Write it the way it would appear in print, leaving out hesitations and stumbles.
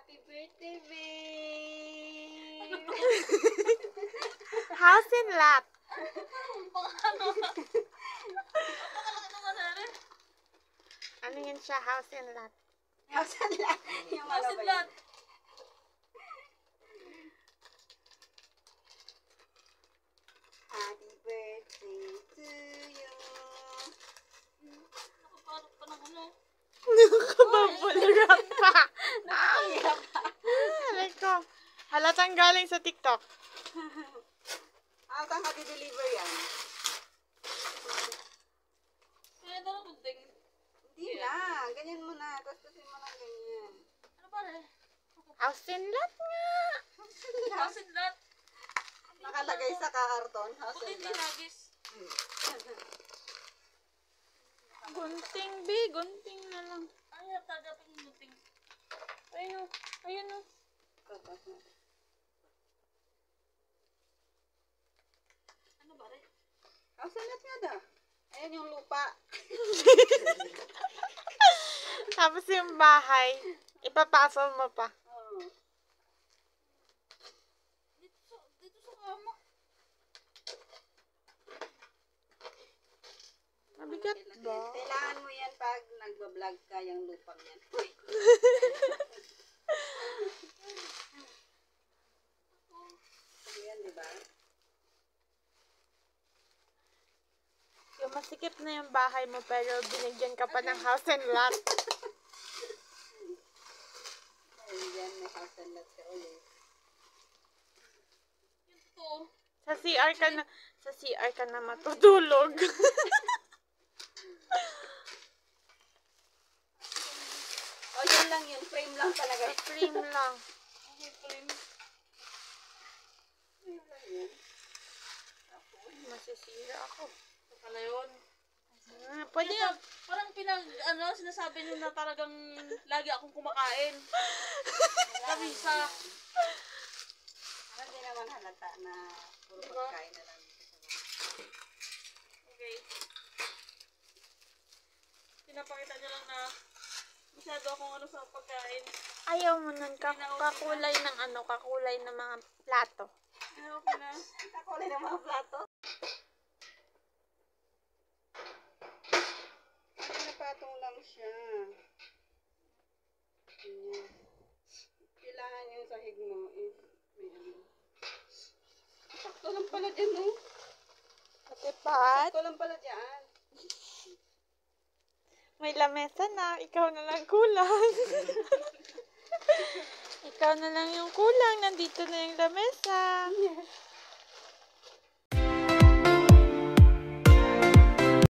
Happy birthday, babe! House and lot. Ano yun siya? House and lot. House and lot. Yung ano ba yun? Happy birthday to you. Nakaparap pa ng ano. Nakababulurap pa. Nakahirap pa. Aray ko. Halatang galing sa TikTok. Ang kang deliver yan? Kaya daw ang gunting. Hindi na. Ganyan mo na. Tapos tusin mo ng ganyan. Ano ba rin? House and lot nga. House and lot. Nakalagay sa karton. House Buti and hindi lot. nagis. Gunting, B. Gunting na lang. Ay, talaga pang gunting. Ayun o. Ayun o. Ano ba rin? House and lot nga da. Ayan yung lupa. Tapos yung bahay, ipapasok mo pa. Oh. Dito sa kama. Mabigat ba? Kailangan mo yan pag nagbablog ka yung lupang yan. Ayan, di ba? Yung masikip na yung bahay mo pero binigyan ka pa ng house and lot. Ayan, may house and lot ka ulit. Ito. Sa CR ka na matutulog. Oh, yun lang yun. Frame lang talaga. Cream lang. Okay, frame. Frame lang yun. Masisira ako. Ito pala yun. Pwede Kaya parang sinasabi nyo na talagang lagi akong kumakain. Kamisa. Parang di naman halata na puro Diba? pagkain na lang. Okay. Pinapakita nyo lang na masyado akong sa pagkain. Ayaw mo nun. Kakulay ng kakulay ng mga plato. Ay, okay na. Kakulay ng mga plato. Ay, napatong lang siya. Ganyan. Kailangan yung sahig mo is may ano. Sakto lang pala dyan, no? Katipat. Sakto lang pala dyan. May lamesa na. Ikaw na lang kulang. Ikaw na lang yung kulang. Nandito na yung lamesa.